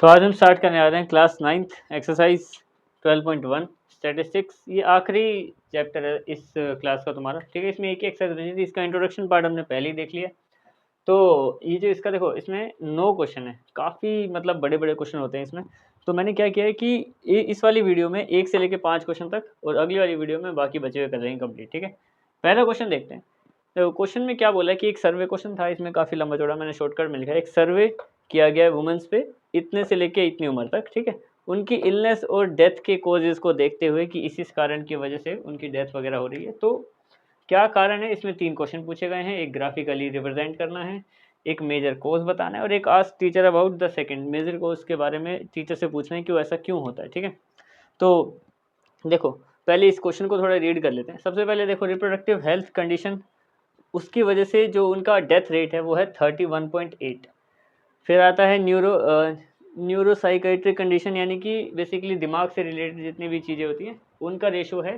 तो आज हम स्टार्ट करने आ रहे हैं क्लास 9th एक्सरसाइज 12.1 स्टैटिस्टिक्स। ये आखिरी चैप्टर है इस क्लास का तुम्हारा, ठीक है। इसमें एक ही एक्सरसाइज बची थी, इसका इंट्रोडक्शन पार्ट हमने पहले ही देख लिया। तो ये जो इसका देखो, इसमें 9 क्वेश्चन है, काफ़ी मतलब बड़े बड़े क्वेश्चन होते हैं इसमें। तो मैंने क्या किया है कि इस वाली वीडियो में 1 से लेकर 5 क्वेश्चन तक और अगली वाली वीडियो में बाकी बचे हुए कर देंगे कंप्लीट, ठीक है। पहला क्वेश्चन देखते हैं। तो क्वेश्चन में क्या बोला है कि एक सर्वे क्वेश्चन था, इसमें काफ़ी लंबा चौड़ा, मैंने शॉर्टकट में लिखा है। एक सर्वे किया गया है वुमेन्स पे इतने से लेके इतनी उम्र तक, ठीक है। उनकी इलनेस और डेथ के कॉजेज़ को देखते हुए कि इस कारण की वजह से उनकी डेथ वगैरह हो रही है, तो क्या कारण है। इसमें 3 क्वेश्चन पूछे गए हैं। एक ग्राफिकली रिप्रेजेंट करना है, एक मेजर कॉज बताना है और एक ask teacher about the second. Major cause के बारे में टीचर से पूछना है कि वो ऐसा क्यों होता है, ठीक है। तो देखो, पहले इस क्वेश्चन को थोड़ा रीड कर लेते हैं। सबसे पहले देखो, रिप्रोडक्टिव हेल्थ कंडीशन, उसकी वजह से जो उनका डेथ रेट है वो है 31.8। फिर आता है न्यूरोसाइकेट्रिक कंडीशन, यानी कि बेसिकली दिमाग से रिलेटेड जितनी भी चीज़ें होती हैं उनका रेशो है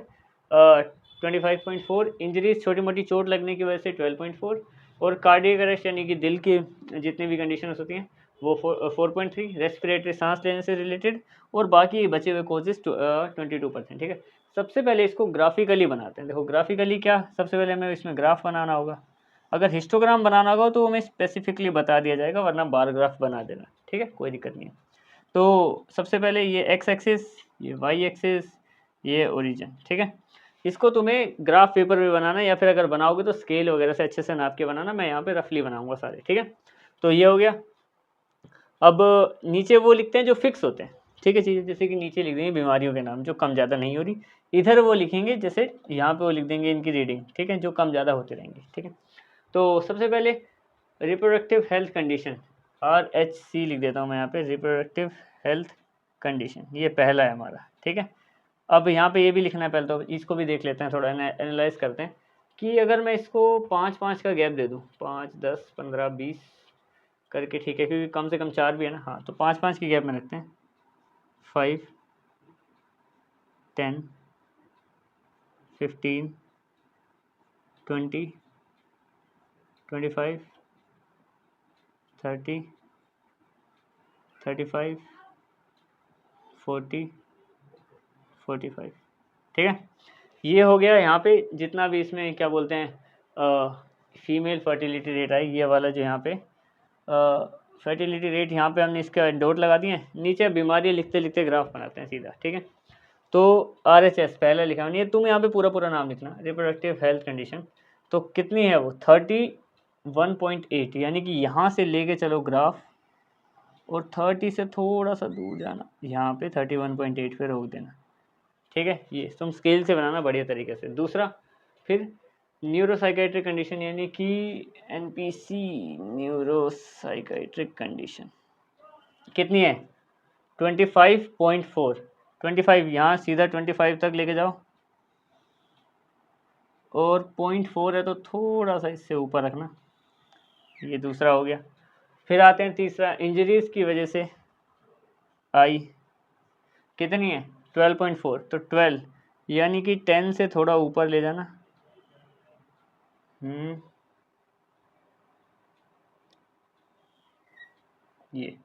25.4। इंजरीज, छोटी मोटी चोट लगने की वजह से 12.4। और कार्डियक अरेस्ट यानी कि दिल की जितनी भी कंडीशन होती हैं वो 4.3। रेस्पिरेटरी, सांस लेने से रिलेटेड, और बाकी बचे हुए कोजेस 22%, ठीक है। सबसे पहले इसको ग्राफिकली बनाते हैं। देखो ग्राफिकली क्या, सबसे पहले हमें इसमें ग्राफ बनाना होगा। अगर हिस्टोग्राम बनाना होगा तो हमें स्पेसिफिकली बता दिया जाएगा, वरना बार ग्राफ बना देना, ठीक है, कोई दिक्कत नहीं है। तो सबसे पहले ये एक्स एक्सिस, ये वाई एक्सिस, ये ओरिजिन, ठीक है। इसको तुम्हें ग्राफ पेपर पे बनाना है, या फिर अगर बनाओगे तो स्केल वगैरह से अच्छे से नाप के बनाना। मैं यहाँ पे रफली बनाऊंगा सारे, ठीक है। तो ये हो गया। अब नीचे वो लिखते हैं जो फिक्स होते हैं, ठीक है चीज़ें, जैसे कि नीचे लिख देंगे बीमारियों के नाम जो कम ज़्यादा नहीं हो रही। इधर वो लिखेंगे, जैसे यहाँ पे वो लिख देंगे इनकी रीडिंग, ठीक है, जो कम ज़्यादा होते रहेंगे, ठीक है। तो सबसे पहले रिप्रोडक्टिव हेल्थ कंडीशन, RHC लिख देता हूँ मैं यहाँ पे, रिप्रोडक्टिव हेल्थ कंडीशन, ये पहला है हमारा, ठीक है। अब यहाँ पे ये भी लिखना है पहले, तो इसको भी देख लेते हैं, थोड़ा एनालाइज करते हैं कि अगर मैं इसको 5-5 का गैप दे दूँ, 5, 10, 15, 20 करके, ठीक है, क्योंकि कम से कम 4 भी है ना। हाँ, तो 5-5 की गैप में रखते हैं, 5, 10, 15, 20, 25, 30, 35, 40, 45, ठीक है। ये हो गया यहाँ पे जितना भी इसमें क्या बोलते हैं फीमेल फर्टिलिटी रेट आई, ये वाला जो यहाँ पे फर्टिलिटी रेट, यहाँ पे हमने इसका डॉट लगा दिए। नीचे बीमारी लिखते लिखते ग्राफ बनाते हैं सीधा, ठीक है। तो RHS पहले लिखा नहीं है, तुम यहाँ पे पूरा पूरा नाम लिखना, रिप्रोडक्टिव हेल्थ कंडीशन। तो कितनी है वो, 31.8, यानी कि यहाँ से लेके चलो ग्राफ और 30 से थोड़ा सा दूर जाना, यहाँ पे 31.8 पे रोक देना, ठीक है। ये तुम स्केल से बनाना बढ़िया तरीके से। दूसरा, फिर न्यूरोसाइकेट्रिक कंडीशन, यानी कि NPC, न्यूरोसाइकेट्रिक कंडीशन कितनी है, 25.4। 25 यहाँ सीधा 25 तक लेके जाओ, और 0.4 है तो थोड़ा सा इससे ऊपर रखना। ये दूसरा हो गया। फिर आते हैं तीसरा, इंजरीज की वजह से आई कितनी है, 12.4। तो 12 यानी कि 10 से थोड़ा ऊपर ले जाना। ये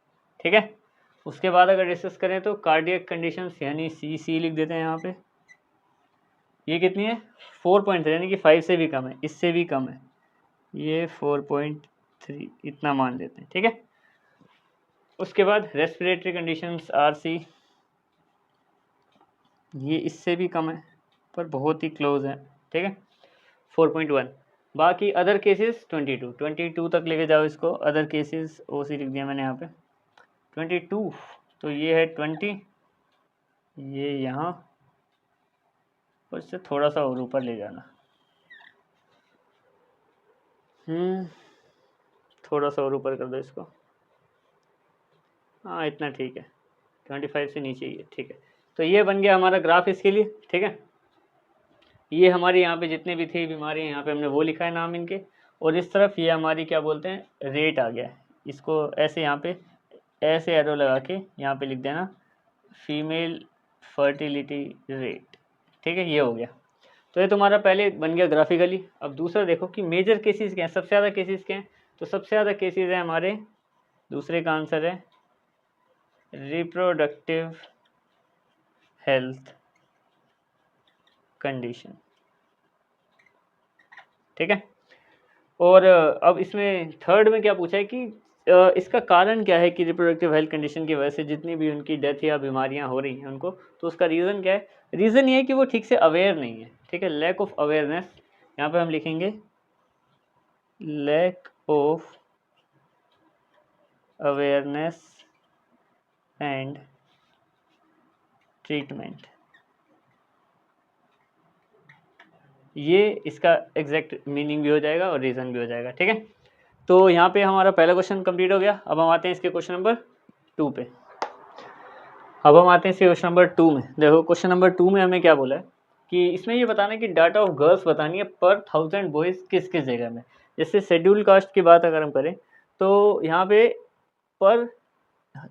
ठीक है। उसके बाद अगर डिस्कस करें तो कार्डियक कंडीशंस, यानी CC लिख देते हैं यहाँ पे। ये कितनी है, 4.3, यानी कि 5 से भी कम है, इससे भी कम है। ये 4.3 इतना मान लेते हैं, ठीक है। उसके बाद रेस्पिरेटरी कंडीशंस RC, ये इससे भी कम है पर बहुत ही क्लोज है, ठीक है, 4.1। बाकी अदर केसेस 22 तक लेके जाओ इसको। अदर केसेस OC लिख दिया मैंने यहाँ पे 22। तो ये है 20, ये यहाँ और इससे थोड़ा सा और ऊपर ले जाना, थोड़ा सा और ऊपर कर दो इसको। हाँ इतना ठीक है, 25 से नीचे ही है, ठीक है। तो ये बन गया हमारा ग्राफ इसके लिए, ठीक है। ये हमारी यहाँ पे जितने भी थी बीमारी यहाँ पे हमने वो लिखा है नाम इनके, और इस तरफ ये हमारी क्या बोलते हैं रेट आ गया। इसको ऐसे यहाँ पे ऐसे एरो लगा के यहाँ पे लिख देना, फीमेल फर्टिलिटी रेट, ठीक है। ये हो गया। तो ये तुम्हारा पहले बन गया ग्राफिकली। अब दूसरा देखो कि मेजर केसेस क्या हैं, सबसे ज़्यादा केसेस क्या हैं। तो सबसे ज़्यादा केसेस हैं हमारे, दूसरे का आंसर है रिप्रोडक्टिव हेल्थ कंडीशन, ठीक है। और अब इसमें थर्ड में क्या पूछा है कि इसका कारण क्या है कि रिप्रोडक्टिव हेल्थ कंडीशन की वजह से जितनी भी उनकी डेथ या बीमारियां हो रही हैं उनको, तो उसका रीज़न क्या है। रीज़न ये है कि वो ठीक से अवेयर नहीं है, ठीक है, लैक ऑफ अवेयरनेस। यहाँ पे हम लिखेंगे lack of awareness and treatment, ये इसका एग्जैक्ट मीनिंग भी हो जाएगा और रीज़न भी हो जाएगा, ठीक है। तो यहाँ पे हमारा पहला क्वेश्चन कंप्लीट हो गया। अब हम आते हैं इसके क्वेश्चन नंबर 2 पे। अब हम आते हैं इसके क्वेश्चन नंबर 2 में। देखो क्वेश्चन नंबर 2 में हमें क्या बोला है कि इसमें ये बताना है कि डाटा ऑफ गर्ल्स बतानी है पर 1000 बॉयज़ किस किस जगह में। जैसे शेड्यूल कास्ट की बात अगर हम करें तो यहाँ पे पर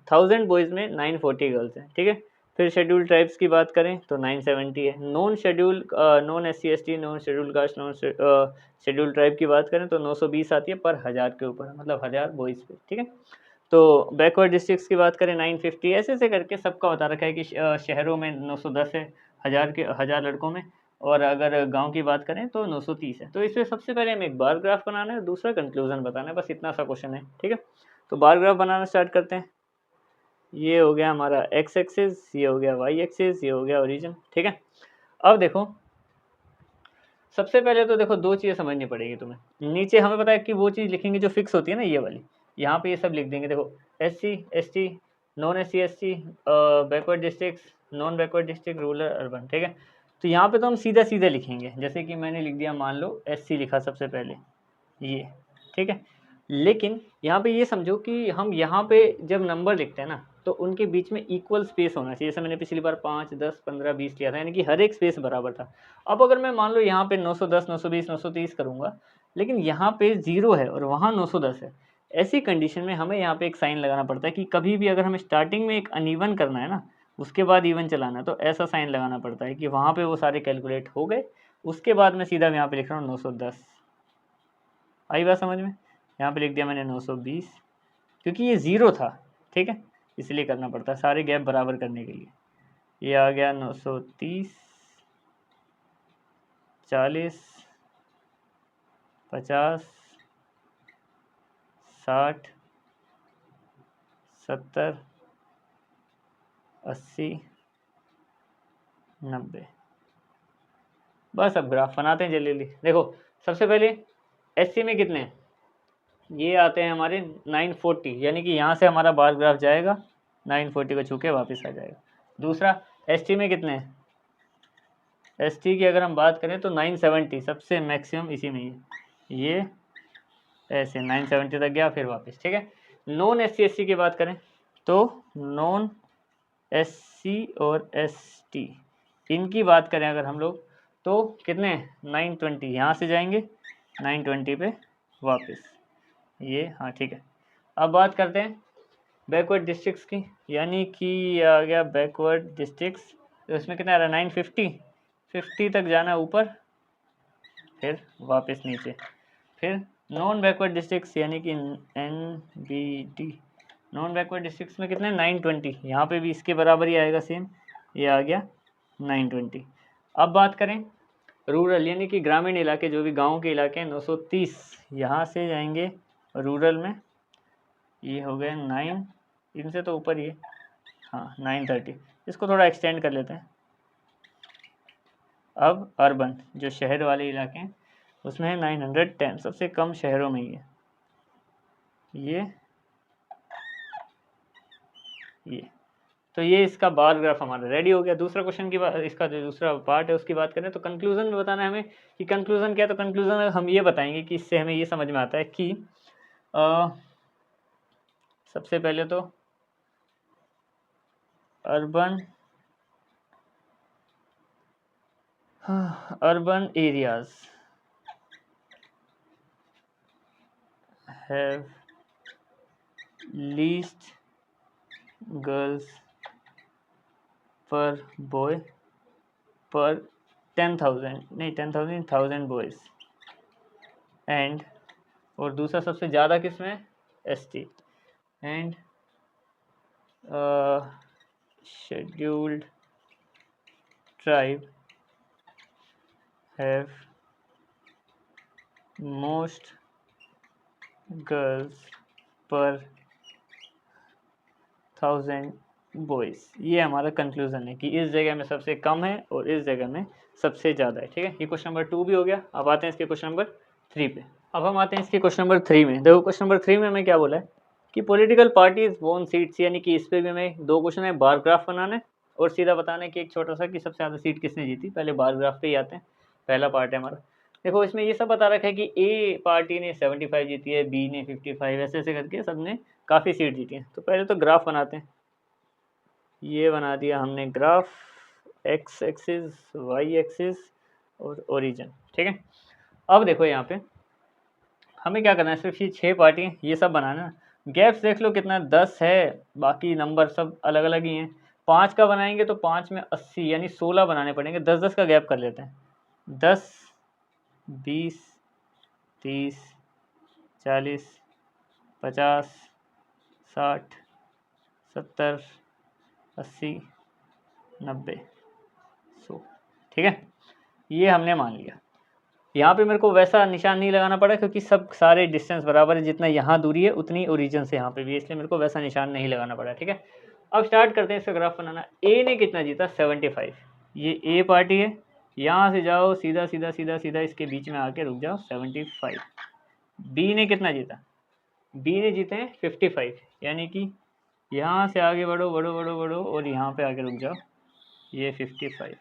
1000 बॉयज़ में 940 गर्ल्स हैं, ठीक है। फिर शेड्यूल ट्राइब्स की बात करें तो 970 है। Non schedule non SC ST non schedule caste non schedule tribe की बात करें तो 920 आती है पर 1000 के ऊपर, मतलब 1000 बॉयज़ पे, ठीक है। तो बैकवर्ड डिस्ट्रिक्ट्स की बात करें 950, ऐसे ऐसे करके सबका बता रखा है कि शहरों में 910 है 1000 लड़कों में, और अगर गांव की बात करें तो 930 है। तो इसमें सबसे पहले हमें एक बार ग्राफ बनाना है, दूसरा कंक्लूजन बताना है, बस इतना सा क्वेश्चन है, ठीक है। तो बार ग्राफ बनाना स्टार्ट करते हैं। ये हो गया हमारा एक्स एक्सिस, ये हो गया वाई एक्सिस, ये हो गया ओरिजिन, ठीक है। अब देखो सबसे पहले तो देखो दो चीज़ें समझनी पड़ेगी तुम्हें। नीचे हमें पता है कि वो चीज़ लिखेंगे जो फिक्स होती है ना, ये वाली, यहाँ पे ये सब लिख देंगे। देखो SC ST non SC ST backward district non backward district rural urban, ठीक है। तो यहाँ पे तो हम सीधा सीधा लिखेंगे, जैसे कि मैंने लिख दिया, मान लो SC लिखा सबसे पहले, ये, ठीक है। लेकिन यहाँ पे ये समझो कि हम यहाँ पे जब नंबर लिखते हैं ना तो उनके बीच में इक्वल स्पेस होना चाहिए। जैसे मैंने पिछली बार 5, 10, 15, 20 लिया था, यानी कि हर एक स्पेस बराबर था। अब अगर मैं मान लो यहाँ पे 910, 920, 930 करूँगा, लेकिन यहाँ पे 0 है और वहाँ 910 है, ऐसी कंडीशन में हमें यहाँ पे एक साइन लगाना पड़ता है कि कभी भी अगर हमें स्टार्टिंग में एक अनइवन करना है ना, उसके बाद इवन चलाना है, तो ऐसा साइन लगाना पड़ता है कि वहाँ पे वो सारे कैलकुलेट हो गए, उसके बाद मैं सीधा यहाँ पे लिख रहा हूँ 910। आई बात समझ में। यहाँ पे लिख दिया मैंने 920, क्योंकि ये 0 था, ठीक है, इसलिए करना पड़ता है सारे गैप बराबर करने के लिए। ये आ गया 930, 40, 50, 60, 70, 80, 90। बस अब ग्राफ बनाते हैं जल्दी जल्दी। देखो सबसे पहले SC में कितने हैं, ये आते हैं हमारे 940, यानी कि यहाँ से हमारा बार ग्राफ जाएगा 940 को छू के वापस आ जाएगा। दूसरा ST में कितने हैं, ST की अगर हम बात करें तो 970, सबसे मैक्सिमम इसी में ही, ये ऐसे 970 तक गया फिर वापस, ठीक है। नॉन SC SC की बात करें तो नॉन SC और ST इनकी बात करें अगर हम लोग तो कितने 920, यहाँ से जाएंगे 920 पे वापस, ये, हाँ ठीक है। अब बात करते हैं बैकवर्ड डिस्ट्रिक्ट्स की, यानी कि आ गया बैकवर्ड डिस्ट्रिक्ट्स, तो इसमें कितना आ रहा है 950 तक जाना ऊपर, फिर वापस नीचे। फिर नॉन बैकवर्ड डिस्ट्रिक्ट्स यानी कि NBD, नॉन बैकवर्ड डिस्ट्रिक्ट्स में कितने 920, यहाँ पे भी इसके बराबर ही आएगा सेम, ये आ गया 920। अब बात करें रूरल यानी कि ग्रामीण इलाके, जो भी गांव के इलाके हैं, 930 यहाँ से जाएंगे रूरल में, ये हो गए 9, इनसे तो ऊपर ही है, हाँ 930, इसको थोड़ा एक्सटेंड कर लेते हैं। अब अर्बन जो शहर वाले इलाके हैं उसमें है 910, सबसे कम शहरों में ही है ये। तो ये इसका बार ग्राफ हमारा रेडी हो गया। दूसरा क्वेश्चन की बात, इसका जो दूसरा पार्ट है उसकी बात करें तो कंक्लूजन में बताना है हमें कि कंक्लूजन क्या है। तो कंक्लूजन हम ये बताएंगे कि इससे हमें ये समझ में आता है कि सबसे पहले तो urban areas have least girls पर बॉय पर 10,000, नहीं 10,000, 1000 बॉयज़, एंड, और दूसरा सबसे ज़्यादा किस में ST, and scheduled tribe have most girls पर 1000 बॉयज़। ये हमारा कंक्लूज़न है कि इस जगह में सबसे कम है और इस जगह में सबसे ज़्यादा है। ठीक है, ये क्वेश्चन नंबर 2 भी हो गया। अब आते हैं इसके क्वेश्चन नंबर 3 पे। अब हम आते हैं इसके क्वेश्चन नंबर 3 में। देखो क्वेश्चन नंबर 3 में हमें क्या बोला है कि पॉलिटिकल पार्टीज वोन सीट्स, यानी कि इस पे भी हमें 2 क्वेश्चन है, बार ग्राफ बनाना है और सीधा बताना है कि एक छोटा सा कि सबसे ज़्यादा सीट किसने जीती। पहले बार ग्राफ पे ही आते हैं, पहला पार्ट है हमारा। देखो इसमें ये सब बता रखा है कि ए पार्टी ने 75 जीती है, बी ने 55, ऐसे ऐसे करके सब ने काफ़ी सीट जीती है। तो पहले तो ग्राफ बनाते हैं। ये बना दिया हमने graph, x axis, y axis और ओरिजिन। ठीक है, अब देखो यहाँ पे हमें क्या करना है, सिर्फ ये 6 पार्टी ये सब बनाना है। गैप्स देख लो कितना 10 है, बाकी नंबर सब अलग अलग ही हैं। 5 का बनाएंगे तो 5 में 80 यानी 16 बनाने पड़ेंगे। 10-10 का गैप कर लेते हैं। 10, 20, 30, 40, 50, 60, 70, 80, 90, 100। ठीक है, ये हमने मान लिया। यहाँ पे मेरे को वैसा निशान नहीं लगाना पड़ा क्योंकि सब सारे डिस्टेंस बराबर है, जितना यहाँ दूरी है उतनी ओरिजिन से यहाँ पे भी, इसलिए मेरे को वैसा निशान नहीं लगाना पड़ा। ठीक है, अब स्टार्ट करते हैं इसका ग्राफ बनाना। ए ने कितना जीता, 75। ये ए पार्टी है, यहाँ से जाओ सीधा सीधा सीधा सीधा इसके बीच में आके रुक जाओ 75। बी ने कितना जीता, बी ने जीते हैं 55, यानी कि यहाँ से आगे बढ़ो बढ़ो बढ़ो बढ़ो और यहाँ पे आके रुक जाओ, ये 55।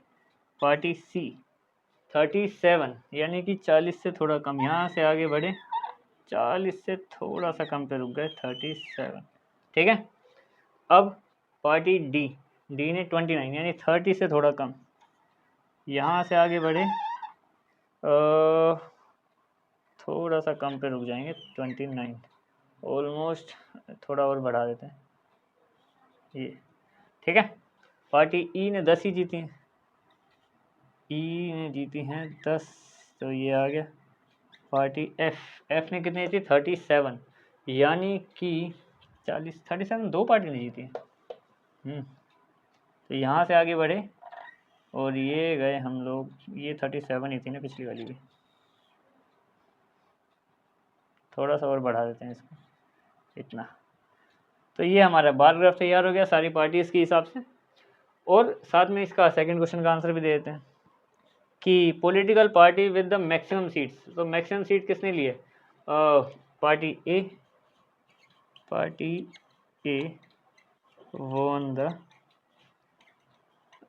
पार्टी सी 37, यानी कि 40 से थोड़ा कम, यहाँ से आगे बढ़े 40 से थोड़ा सा कम पे रुक गए 37। ठीक है, अब पार्टी डी, डी ने 29 यानी 30 से थोड़ा कम, यहाँ से आगे बढ़े थोड़ा सा कम पे रुक जाएंगे 29, ऑलमोस्ट थोड़ा और बढ़ा देते हैं ये। ठीक है, पार्टी ई ने 10 ही जीती हैं, ई ने जीती हैं 10, तो ये आ गया। पार्टी एफ, एफ ने कितनी जीती, 37, यानी कि 40, 37 दो पार्टी ने जीती हैं। तो यहाँ से आगे बढ़े और ये गए हम लोग, ये 37 ही थी ना पिछली वाली भी, थोड़ा सा और बढ़ा देते हैं इसको इतना। तो ये हमारा बार ग्राफ तैयार हो गया सारी पार्टीज़ के हिसाब से। और साथ में इसका सेकंड क्वेश्चन का आंसर भी दे देते हैं कि political party with the maximum seats. तो मैक्सिमम सीट किसने लिए, party A, party A won the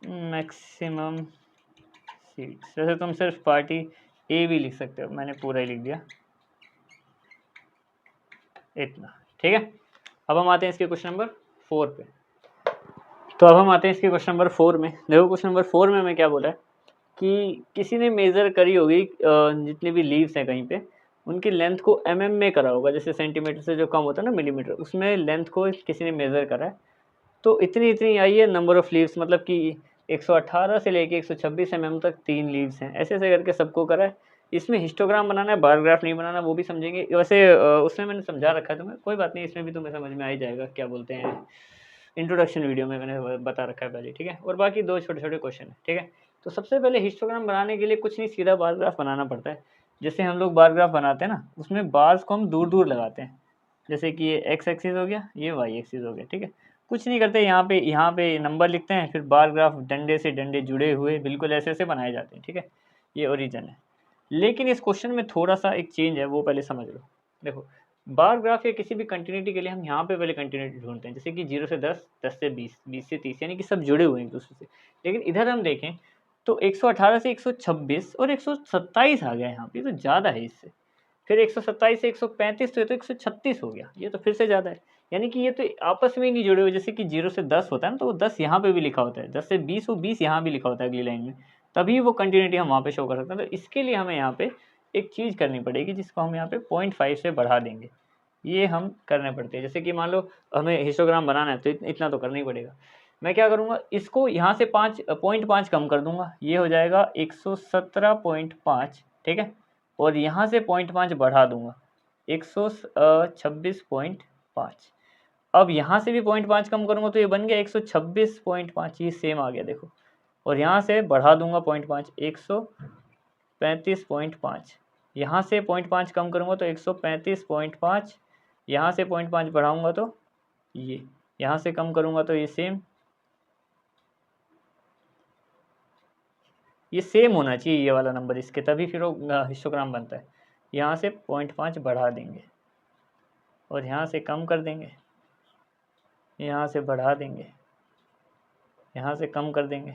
maximum seats. वैसे तुम सिर्फ पार्टी ए भी लिख सकते हो, मैंने पूरा ही लिख दिया इतना। ठीक है, अब हम आते हैं इसके क्वेश्चन नंबर 4 पे। तो अब हम आते हैं इसके क्वेश्चन नंबर 4 में। देखो क्वेश्चन नंबर 4 में हमें क्या बोला है कि किसी ने मेज़र करी होगी जितनी भी लीव्स हैं कहीं पे, उनकी लेंथ को mm में करा होगा, जैसे सेंटीमीटर से जो कम होता है ना मिलीमीटर, उसमें लेंथ को किसी ने मेज़र करा है। तो इतनी इतनी आई है नंबर ऑफ़ लीव्स, मतलब कि 118 से लेके 126 mm तक 3 लीव्स हैं, ऐसे ऐसे करके सबको करा है। इसमें हिस्टोग्राम बनाना है, बार ग्राफ नहीं बनाना, वो भी समझेंगे। वैसे उसमें मैंने समझा रखा है तुम्हें, कोई बात नहीं, इसमें भी तुम्हें समझ में आ ही जाएगा, क्या बोलते हैं, इंट्रोडक्शन वीडियो में मैंने बता रखा है पहले। ठीक है, और बाकी 2 छोटे छोटे क्वेश्चन है। ठीक है, तो सबसे पहले हिस्टोग्राम बनाने के लिए कुछ नहीं, सीधा बार ग्राफ बनाना पड़ता है। जैसे हम लोग बार ग्राफ बनाते हैं ना, उसमें बार्स को हम दूर दूर लगाते हैं, जैसे कि ये एक्स एक्सिस हो गया, ये वाई एक्सिस हो गया। ठीक है, कुछ नहीं करते, यहाँ पे नंबर लिखते हैं, फिर बार ग्राफ डंडे से डंडे जुड़े हुए बिल्कुल ऐसे ऐसे बनाए जाते हैं। ठीक है, ये ओरिजिन है। लेकिन इस क्वेश्चन में थोड़ा सा एक चेंज है, वो पहले समझ लो। देखो बार ग्राफ या किसी भी कंटिन्यूटी के लिए हम यहाँ पे पहले कंटिन्यूटी ढूंढते हैं, जैसे कि 0 से 10, 10 से 20, 20 से 30, यानी कि सब जुड़े हुए हैं एक दूसरे से। लेकिन इधर हम देखें तो 118 से 126 और 127 आ गया यहाँ पे, तो ज़्यादा है इससे। फिर 127 से 135, तो ये तो 136 हो गया, ये तो फिर से ज़्यादा है। यानी कि ये तो आपस में ही नहीं जुड़े हुए। जैसे कि 0 से 10 होता है ना, तो वो 10 यहाँ पे भी लिखा होता है, 10 से 20 वो 20 यहाँ भी लिखा होता है अगली लाइन में, तभी वो कंटिन्यूटी हम वहाँ पे शो कर सकते हैं। तो इसके लिए हमें यहाँ पे एक चीज़ करनी पड़ेगी, जिसको हम यहाँ पे 0.5 से बढ़ा देंगे। ये हम करने पड़ते हैं। जैसे कि मान लो हमें हिस्टोग्राम बनाना है, तो इतना तो करना ही पड़ेगा। मैं क्या करूँगा, इसको यहाँ से 5.5 कम कर दूंगा, ये हो जाएगा 117.5। ठीक है, और यहाँ से 0.5 बढ़ा दूंगा 126.5। अब यहाँ से भी 0.5 कम करूँगा तो ये बन गया 126.5, ये सेम आ गया देखो। और यहाँ से बढ़ा दूंगा 0.5, 135.5। यहाँ से 0.5 कम करूँगा तो 135.5, यहाँ से 0.5 बढ़ाऊँगा तो ये, यहाँ से कम करूँगा तो ये सेम होना चाहिए ये वाला नंबर इसके, तभी फिर वो हिस्टोग्राम बनता है। यहाँ से 0.5 बढ़ा देंगे और यहाँ से कम कर देंगे, यहाँ से बढ़ा देंगे, यहाँ से कम कर देंगे,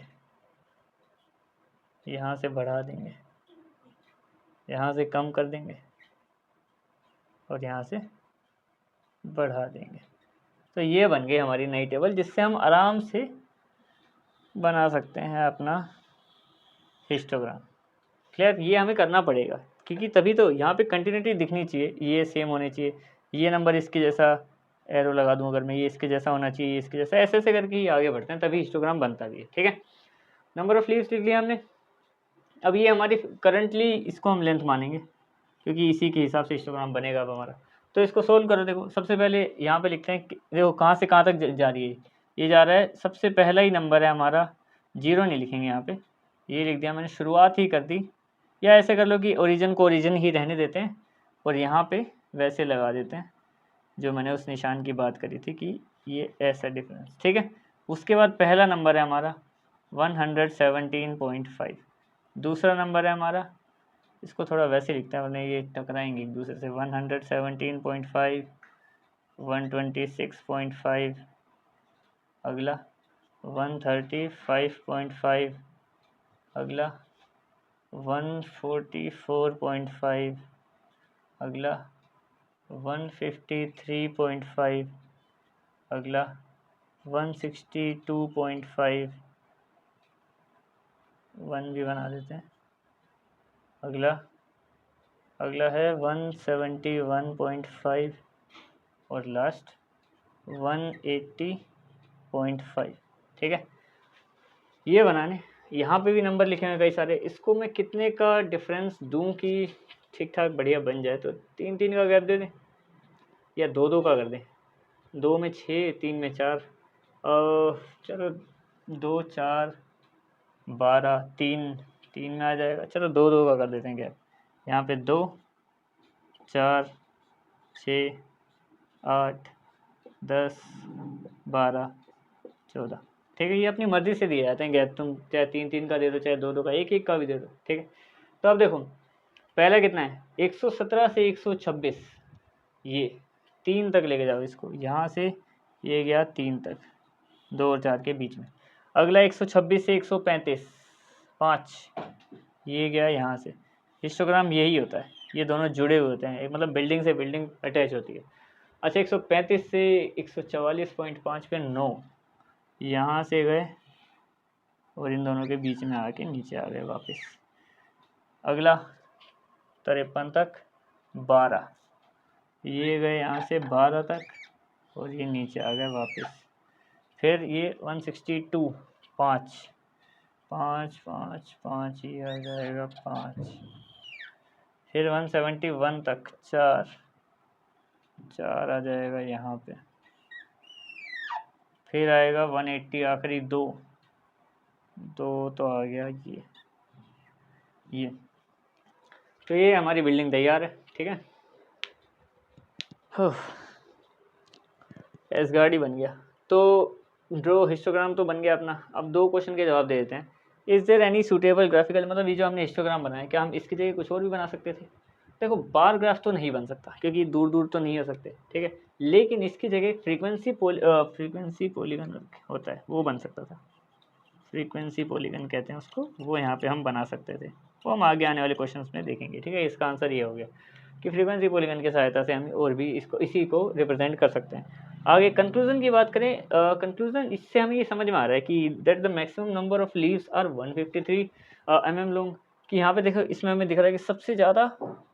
यहाँ से बढ़ा देंगे, यहाँ से कम कर देंगे और यहाँ से बढ़ा देंगे। तो ये बन गई हमारी नई टेबल, जिससे हम आराम से बना सकते हैं अपना हिस्टोग्राम। क्लियर? ये हमें करना पड़ेगा क्योंकि तभी तो यहाँ पे कंटिन्यूटी दिखनी चाहिए, ये सेम होने चाहिए, ये नंबर इसके जैसा एरो लगा दूँ अगर मैं, ये इसके जैसा होना चाहिए, इसके जैसा, ऐसे ऐसे करके ही आगे बढ़ते हैं, तभी हिस्टोग्राम बनता भी है। ठीक है, नंबर ऑफ लीव्स लिख लिया हमने। अब ये हमारी करंटली, इसको हम लेंथ मानेंगे क्योंकि इसी के हिसाब से हिस्टोग्राम बनेगा अब हमारा। तो इसको सोल्व करो। देखो सबसे पहले यहाँ पे लिखते हैं, देखो कहाँ से कहाँ तक जा रही है, ये जा रहा है, सबसे पहला ही नंबर है हमारा, 0 नहीं लिखेंगे यहाँ पे, ये लिख दिया मैंने, शुरुआत ही कर दी। या ऐसे कर लो कि ओरिजिन को ओरिजिन ही रहने देते हैं और यहाँ पे वैसे लगा देते हैं जो मैंने उस निशान की बात करी थी कि ये ऐसा डिफरेंस। ठीक है, उसके बाद पहला नंबर है हमारा 117.5, दूसरा नंबर है हमारा, इसको थोड़ा वैसे लिखते हैं वरना ये टकराएंगे एक दूसरे से, 117.5, 126.5, अगला 135.5, अगला 144.5, अगला 153.5, अगला 162.5, 1 भी बना देते हैं, अगला है 171.5 और लास्ट 180.5। ठीक है, ये बनाने, यहाँ पे भी नंबर लिखे हैं कई सारे, इसको मैं कितने का डिफरेंस दूं कि ठीक ठाक बढ़िया बन जाए, तो 3-3 का गैप दे दें या 2-2 का कर दें, 2 में 6, 3 में 4, चलो 2, 4, 12, 3 में आ जाएगा, चलो 2-2 का कर देते हैं गैप। यहाँ पे 2, 4, 6, 8, 10, 12, 14। ठीक है, ये अपनी मर्ज़ी से दिए जाते हैं गैप, तुम चाहे 3-3 का दे दो, चाहे 2-2 का, 1-1 का भी दे दो। ठीक है, तो अब देखो पहला कितना है, 117 से 126, ये 3 तक लेके जाओ इसको, यहाँ से ये गया 3 तक, 2 और 4 के बीच में। अगला 126 से 135, 5, ये गया यहाँ से। हिस्टोग्राम यही होता है, ये दोनों जुड़े हुए होते हैं, मतलब बिल्डिंग से बिल्डिंग अटैच होती है। अच्छा, 135 से 144.5 पे 9, यहाँ से गए और इन दोनों के बीच में आके नीचे आ गए वापस। अगला 53 तक 12, ये गए यहाँ से 12 तक और ये नीचे आ गए वापस। फिर ये 162, 5, 5, 5, 5, ये आ जाएगा 5। फिर 171 तक 4 आ जाएगा यहाँ पे। फिर आएगा 180, आखिरी 2 तो आ गया ये। तो ये हमारी बिल्डिंग तैयार है। ठीक है, एस गाड़ी बन गया। तो ड्रो हिस्टोग्राम तो बन गया अपना। अब 2 क्वेश्चन के जवाब दे देते हैं। Is there any suitable graphical, मतलब ये जो हमने हिस्टोग्राम बनाया, क्या हम इसकी जगह कुछ और भी बना सकते थे? देखो बार ग्राफ तो नहीं बन सकता क्योंकि दूर दूर तो नहीं हो सकते। ठीक है, लेकिन इसकी जगह फ्रीक्वेंसी पॉलीगन होता है, वो बन सकता था। फ्रीक्वेंसी पॉलीगन कहते हैं उसको, वो यहाँ पे हम बना सकते थे, वो हम आगे आने वाले क्वेश्चंस में देखेंगे। ठीक है, इसका आंसर ये हो गया कि फ्रीक्वेंसी पॉलीगन की सहायता से हम और भी इसी को रिप्रेजेंट कर सकते हैं। आगे कंक्लूजन की बात करें, कंक्लूजन इससे हमें ये समझ में आ रहा है कि that the maximum number of leaves are 153 mm long, कि यहाँ पे देखो इसमें हमें दिख रहा है कि सबसे ज़्यादा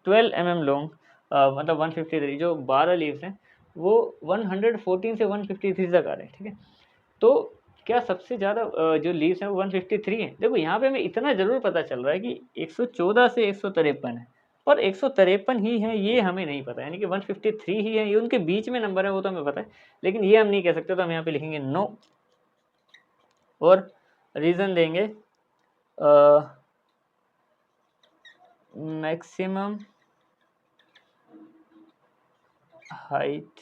12 mm लॉन्ग, मतलब 153, जो 12 लीव्स हैं वो 114 से 153 तक आ रहे हैं। ठीक है, तो क्या सबसे ज़्यादा जो लीव्स हैं वो 153 हैं? देखो यहाँ पे हमें इतना ज़रूर पता चल रहा है कि 114 से 153 है, और 153 ही है, ये हमें नहीं पता, यानी कि 153 ही है, ये उनके बीच में नंबर है वो तो हमें पता है, लेकिन ये हम नहीं कह सकते, तो हम यहाँ पे लिखेंगे नो और रीज़न देंगे मैक्सिमम हाइट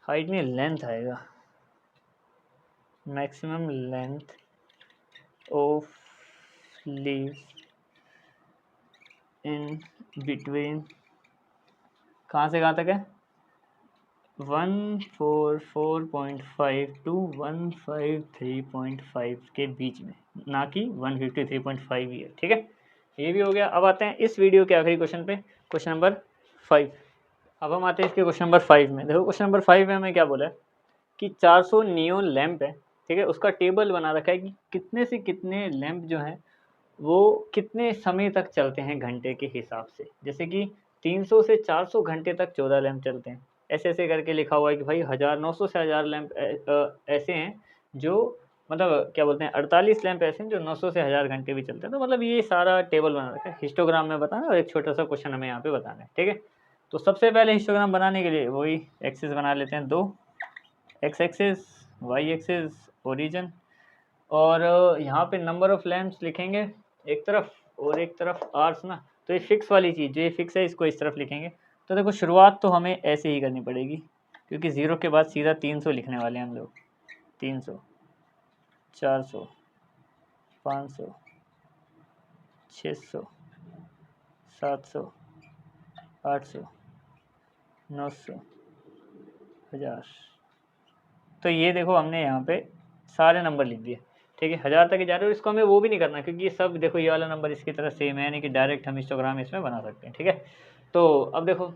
हाइट नहीं लेंथ आएगा, maximum length of leaves in between, कहाँ से कहाँ तक है, 144.5 टू 153.5 के बीच में, ना कि 153.5 ईयर। ठीक है, ये भी हो गया। अब आते हैं इस वीडियो के आखिरी क्वेश्चन पे, क्वेश्चन नंबर 5। अब हम आते हैं इसके क्वेश्चन नंबर 5 में। देखो क्वेश्चन नंबर 5 में हमें क्या बोला है कि 400 नियोन लैंप है, ठीक है, उसका टेबल बना रखा है कि कितने से कितने लैंप जो हैं वो कितने समय तक चलते हैं घंटे के हिसाब से। जैसे कि 300 से 400 घंटे तक 14 लैंप चलते हैं, ऐसे ऐसे करके लिखा हुआ है कि भाई 900 से 1000 लैंप ऐसे हैं जो मतलब क्या बोलते हैं 48 लैंप ऐसे हैं जो 900 से 1000 घंटे भी चलते हैं। तो मतलब ये सारा टेबल बना रखा है, हिस्टोग्राम में बताना और एक छोटा सा क्वेश्चन हमें यहाँ पे बताना है। ठीक है, तो सबसे पहले हिस्टोग्राम बनाने के लिए वही एक्सिस बना लेते हैं, 2 x axis, y axis origin, और यहाँ पे नंबर ऑफ लैंप्स लिखेंगे एक तरफ और एक तरफ आर्स ना, तो ये फिक्स वाली चीज़ जो ये फिक्स है इसको इस तरफ लिखेंगे। तो देखो शुरुआत तो हमें ऐसे ही करनी पड़ेगी क्योंकि 0 के बाद सीधा 300 लिखने वाले हैं हम लोग, 300, 400, 500, 600, 700, 800, 900, 1000। तो ये देखो हमने यहाँ पे सारे नंबर लिख दिए। ठीक है, 1000 तक ही जा रहे हो, इसको हमें वो भी नहीं करना क्योंकि ये सब देखो ये वाला नंबर इसकी तरह सेम है, यानी कि डायरेक्ट हम हिस्टोग्राम इसमें बना सकते हैं। ठीक है, तो अब देखो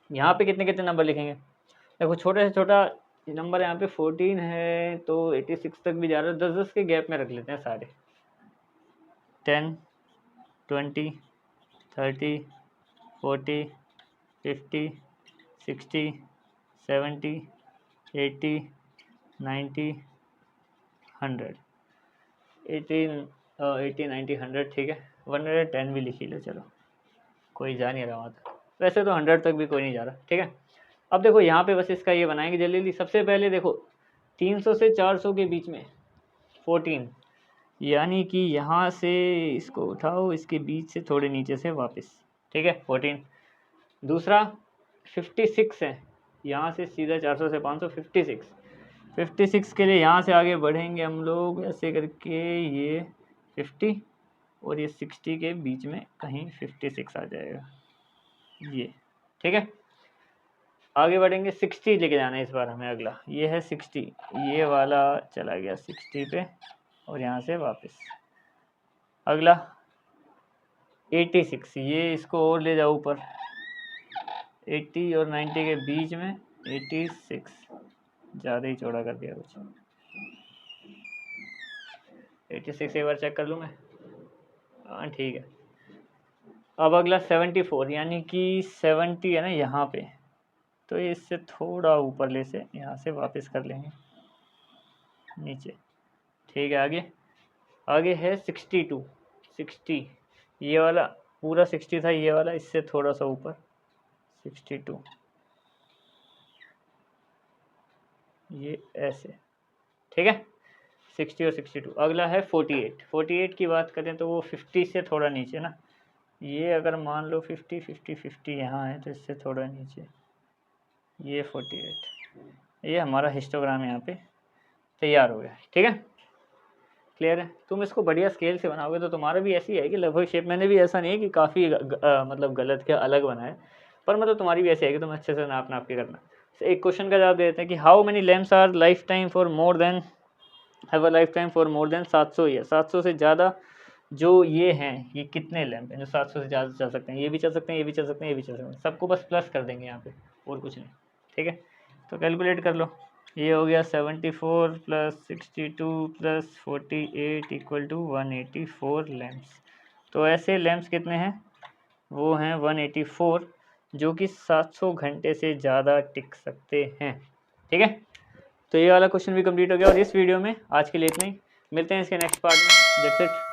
यहाँ पे कितने कितने नंबर लिखेंगे। देखो छोटे से छोटा नंबर यहाँ पे 14 है तो 86 तक भी जा रहा है, 10-10 के गैप में रख लेते हैं सारे, 10, 20, 30, 40, 50, 60, 70, 80, 90, 100, 80, 90, 100। ठीक है, 110 भी लिख ही लो, चलो कोई जा नहीं रहा वहाँ तक, वैसे तो 100 तक भी कोई नहीं जा रहा। ठीक है, अब देखो यहाँ पे बस इसका ये बनाएंगे जल्दी जल्दी। सबसे पहले देखो 300 से 400 के बीच में 14, यानी कि यहाँ से इसको उठाओ, इसके बीच से थोड़े नीचे से वापस। ठीक है, 14। दूसरा 56 है, यहाँ से सीधा 400 से 500, 56 के लिए यहाँ से आगे बढ़ेंगे हम लोग ऐसे करके, ये 50 और ये 60 के बीच में कहीं 56 आ जाएगा ये। ठीक है, आगे बढ़ेंगे, 60 लेके जाना है इस बार हमें। अगला ये है 60, ये वाला चला गया 60 पे और यहाँ से वापस। अगला 86, ये इसको और ले जाओ ऊपर, 80 और 90 के बीच में 86, ज़्यादा ही चौड़ा कर दिया कुछ। 86 एक बार चेक कर लूँ मैं, हाँ ठीक है। अब अगला 74, यानी कि 70 है ना यहाँ पे, तो इससे थोड़ा ऊपर ले से यहाँ से वापस कर लेंगे नीचे। ठीक है, आगे है 62, 60, ये वाला पूरा 60 था, ये वाला इससे थोड़ा सा ऊपर 62, ये ऐसे। ठीक है, 60 और 62। अगला है 48 की बात करें तो वो 50 से थोड़ा नीचे ना, ये अगर मान लो 50 यहाँ है तो इससे थोड़ा नीचे ये 48, ये हमारा हिस्टोग्राम यहाँ पे तैयार हो गया। ठीक है, क्लियर है। तुम इसको बढ़िया स्केल से बनाओगे तो तुम्हारा भी ऐसी है कि लगभग शेप, मैंने भी ऐसा नहीं है कि काफ़ी मतलब गलत क्या अलग बनाए, पर मतलब तुम्हारी भी ऐसी है कि तुम अच्छे से नाप के करना। तो एक क्वेश्चन का जवाब दे देते हैं कि how many lamps our life time for more than have a life time for more than 700 year. 700 से ज़्यादा जो ये हैं, ये कितने लैम्प हैं जो 700 से ज़्यादा चल सकते हैं। ये भी चल सकते हैं, ये भी चल सकते हैं, ये भी चल सकते हैं, सबको बस प्लस कर देंगे यहाँ पे और कुछ नहीं। ठीक है, तो कैलकुलेट कर लो, ये हो गया 74 + 62 + 48 = 184 लैम्प्स। तो ऐसे लैम्प्स कितने हैं, वो हैं 184 जो कि 700 घंटे से ज़्यादा टिक सकते हैं। ठीक है, तो ये वाला क्वेश्चन भी कंप्लीट हो गया। और इस वीडियो में आज के लिए इतना ही, मिलते हैं इसके नेक्स्ट पार्ट में। That's it.